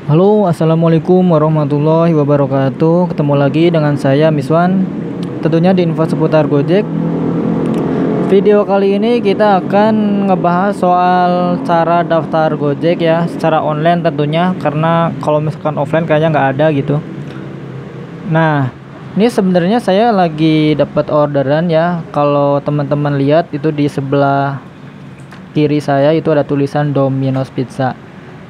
Halo, assalamualaikum warahmatullahi wabarakatuh. Ketemu lagi dengan saya Miswan. Tentunya di info seputar Gojek. Video kali ini kita akan ngebahas soal cara daftar Gojek ya, secara online tentunya. Karena kalau misalkan offline kayaknya nggak ada gitu. Nah, ini sebenarnya saya lagi dapat orderan ya. Kalau teman-teman lihat itu di sebelah kiri saya itu ada tulisan Domino's Pizza.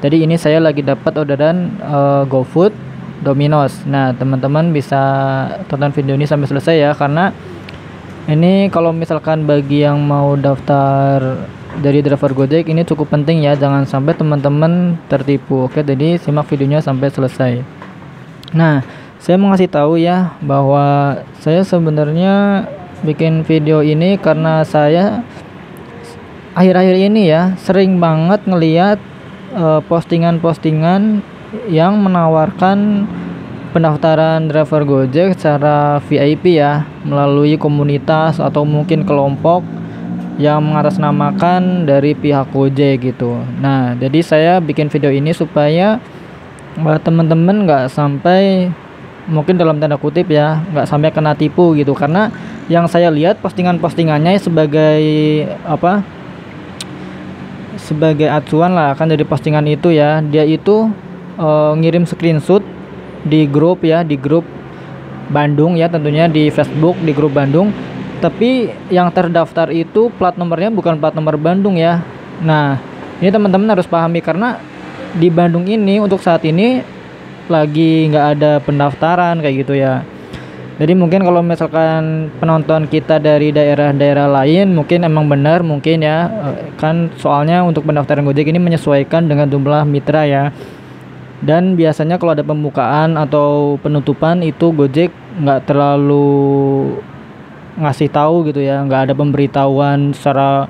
Jadi ini saya lagi dapat orderan GoFood Domino's. Nah, teman-teman bisa tonton video ini sampai selesai ya, karena ini kalau misalkan bagi yang mau daftar dari driver Gojek ini cukup penting ya, jangan sampai teman-teman tertipu. Oke, jadi simak videonya sampai selesai. Nah, saya mau ngasih tahu ya bahwa saya sebenarnya bikin video ini karena saya akhir-akhir ini ya sering banget ngelihat postingan-postingan yang menawarkan pendaftaran driver Gojek secara VIP ya, melalui komunitas atau mungkin kelompok yang mengatasnamakan dari pihak Gojek gitu. Nah, jadi saya bikin video ini supaya teman-teman nggak sampai, mungkin dalam tanda kutip ya, nggak sampai kena tipu gitu. Karena yang saya lihat postingan-postingannya sebagai sebagai acuan lah kan dari postingan itu ya, dia itu ngirim screenshot di grup ya, di grup Bandung ya, tentunya di Facebook di grup Bandung, tapi yang terdaftar itu plat nomornya bukan plat nomor Bandung ya. Nah, ini teman-teman harus pahami karena di Bandung ini untuk saat ini lagi nggak ada pendaftaran kayak gitu ya. Jadi mungkin kalau misalkan penonton kita dari daerah-daerah lain mungkin emang benar mungkin ya, kan soalnya untuk pendaftaran Gojek ini menyesuaikan dengan jumlah mitra ya. Dan biasanya kalau ada pembukaan atau penutupan itu Gojek nggak terlalu ngasih tahu gitu ya, nggak ada pemberitahuan secara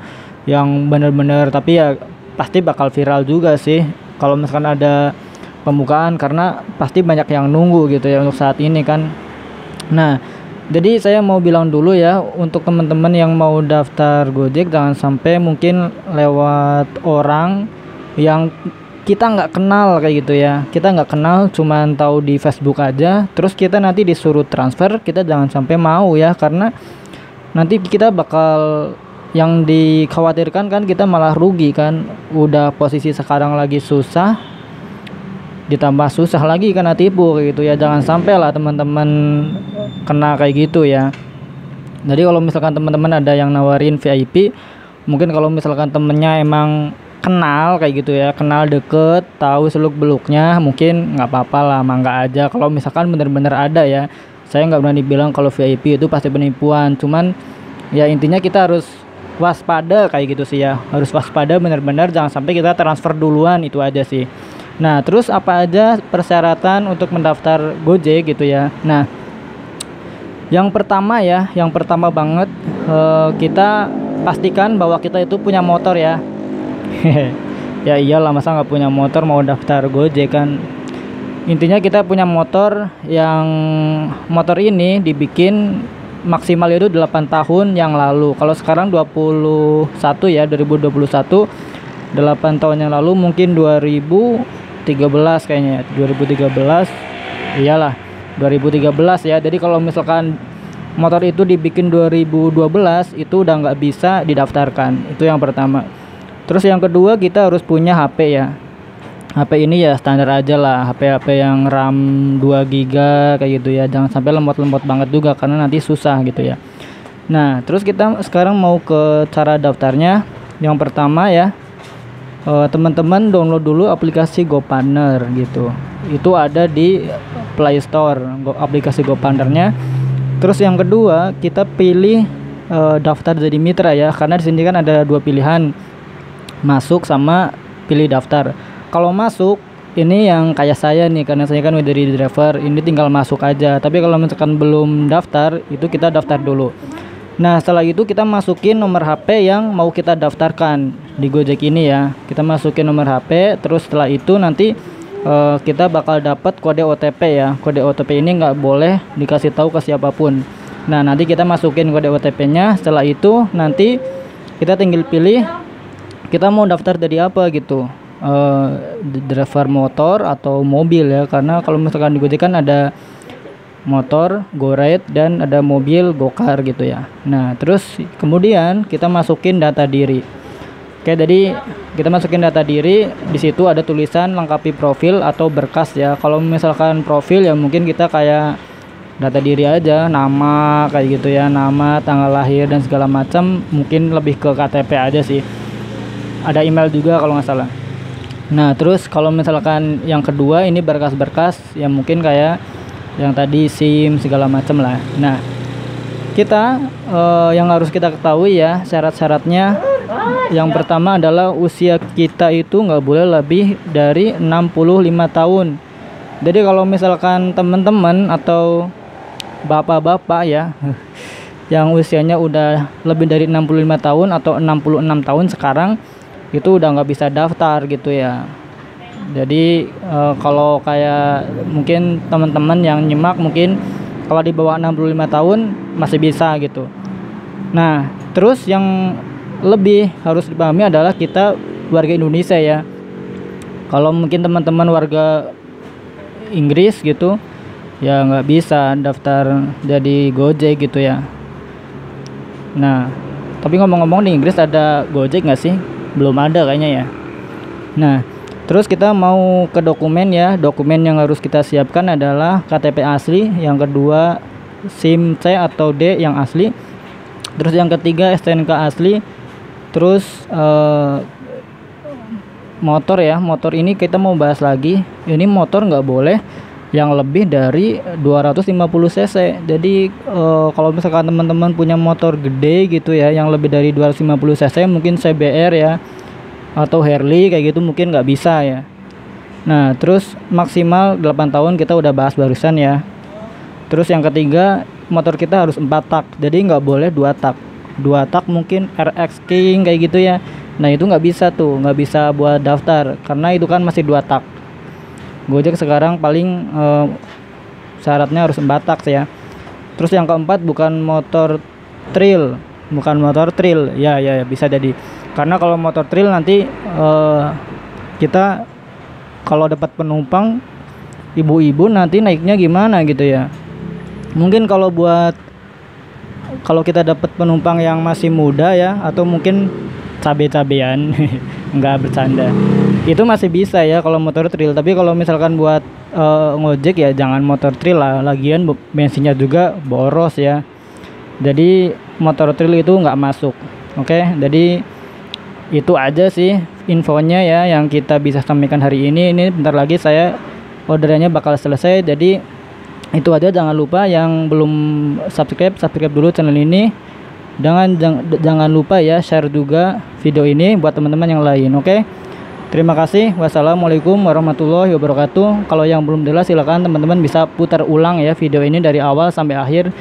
yang benar-benar, tapi ya pasti bakal viral juga sih kalau misalkan ada pembukaan, karena pasti banyak yang nunggu gitu ya untuk saat ini kan. Nah, jadi saya mau bilang dulu ya, untuk teman-teman yang mau daftar Gojek jangan sampai mungkin lewat orang yang kita nggak kenal kayak gitu ya. Kita nggak kenal, cuman tahu di Facebook aja, terus kita nanti disuruh transfer, kita jangan sampai mau ya, karena nanti kita bakal, yang dikhawatirkan kan kita malah rugi kan. Udah posisi sekarang lagi susah, ditambah susah lagi kena tipu kayak gitu ya. Jangan sampai lah teman-teman kena kayak gitu ya. Jadi kalau misalkan teman-teman ada yang nawarin VIP, mungkin kalau misalkan temennya emang kenal kayak gitu ya, kenal deket, tahu seluk beluknya, mungkin nggak apa-apa lah, mangga aja. Kalau misalkan bener-bener ada ya, saya nggak berani bilang kalau VIP itu pasti penipuan, cuman ya intinya kita harus waspada kayak gitu sih ya, harus waspada bener-bener, jangan sampai kita transfer duluan, itu aja sih. Nah, terus apa aja persyaratan untuk mendaftar Gojek gitu ya. Nah, yang pertama ya, yang pertama banget, kita pastikan bahwa kita itu punya motor ya. Ya iyalah, masa nggak punya motor mau daftar Gojek kan. Intinya kita punya motor, yang motor ini dibikin maksimal itu 8 tahun yang lalu. Kalau sekarang 21 ya, 2021, 8 tahun yang lalu mungkin 2013 kayaknya ya, 2013, iyalah 2013 ya. Jadi kalau misalkan motor itu dibikin 2012 itu udah nggak bisa didaftarkan, itu yang pertama. Terus yang kedua, kita harus punya HP ya. HP ini ya standar aja lah, HP yang RAM 2 GB kayak gitu ya, jangan sampai lemot-lemot banget juga karena nanti susah gitu ya. Nah, terus kita sekarang mau ke cara daftarnya. Yang pertama ya, teman-teman download dulu aplikasi GoPartner gitu. Itu ada di Play Store, aplikasi GoPartnernya. Terus yang kedua, kita pilih daftar jadi mitra ya, karena di sini kan ada dua pilihan, masuk sama pilih daftar. Kalau masuk ini yang kayak saya nih, karena saya kan udah dari driver, ini tinggal masuk aja. Tapi kalau misalkan belum daftar, itu kita daftar dulu. Nah, setelah itu kita masukin nomor HP yang mau kita daftarkan di Gojek ini ya. Kita masukin nomor HP, terus setelah itu nanti kita bakal dapat kode OTP ya. Kode OTP ini nggak boleh dikasih tahu ke siapapun. Nah, nanti kita masukin kode OTP-nya. Setelah itu nanti kita tinggal pilih kita mau daftar dari apa gitu. driver motor atau mobil ya, karena kalau misalkan di Gojek kan ada motor GoRide dan ada mobil Gokar gitu ya. Nah terus kemudian kita masukin data diri. Oke, jadi kita masukin data diri, di situ ada tulisan lengkapi profil atau berkas ya. Kalau misalkan profil ya mungkin kita kayak data diri aja, nama kayak gitu ya, nama, tanggal lahir dan segala macam, mungkin lebih ke KTP aja sih. Ada email juga kalau nggak salah. Nah terus kalau misalkan yang kedua ini berkas-berkas ya, mungkin kayak yang tadi SIM segala macam lah. Nah kita yang harus kita ketahui ya syarat-syaratnya. Yang pertama adalah usia kita itu nggak boleh lebih dari 65 tahun. Jadi kalau misalkan teman-teman atau bapak-bapak ya yang usianya udah lebih dari 65 tahun atau 66 tahun sekarang, itu udah nggak bisa daftar gitu ya. Jadi kalau kayak mungkin teman-teman yang nyimak, mungkin kalau di bawah 65 tahun masih bisa gitu. Nah terus yang lebih harus dipahami adalah kita warga Indonesia ya. Kalau mungkin teman-teman warga Inggris gitu ya nggak bisa daftar jadi Gojek gitu ya. Nah tapi ngomong-ngomong, di Inggris ada Gojek nggak sih? Belum ada kayaknya ya. Nah terus kita mau ke dokumen ya. Dokumen yang harus kita siapkan adalah KTP asli, yang kedua SIM C atau D yang asli, terus yang ketiga STNK asli. Terus motor ya, motor ini kita mau bahas lagi. Ini motor nggak boleh yang lebih dari 250 cc. Jadi kalau misalkan teman-teman punya motor gede gitu ya, yang lebih dari 250 cc, mungkin CBR ya atau Harley kayak gitu, mungkin nggak bisa ya. Nah terus maksimal 8 tahun kita udah bahas barusan ya. Terus yang ketiga, motor kita harus 4 tak, jadi nggak boleh 2 tak. 2 tak mungkin RX King kayak gitu ya. Nah itu nggak bisa tuh, nggak bisa buat daftar karena itu kan masih 2 tak. Gojek sekarang paling syaratnya harus 4 tak ya. Terus yang keempat, bukan motor trail ya bisa jadi. Karena kalau motor trail nanti kita kalau dapat penumpang ibu-ibu nanti naiknya gimana gitu ya. Mungkin kalau kita dapat penumpang yang masih muda ya, atau mungkin cabe-cabean nggak bercanda, itu masih bisa ya kalau motor trail. Tapi kalau misalkan buat ngojek ya jangan motor trail lah, lagian bensinnya juga boros ya. Jadi motor trail itu nggak masuk. Oke, jadi itu aja sih infonya ya yang kita bisa sampaikan hari ini. Ini bentar lagi saya orderannya bakal selesai. Jadi itu aja, jangan lupa yang belum subscribe dulu channel ini. Jangan lupa ya share juga video ini buat teman-teman yang lain. Oke, terima kasih. Wassalamualaikum warahmatullahi wabarakatuh. Kalau yang belum jelas silakan teman-teman bisa putar ulang ya video ini dari awal sampai akhir.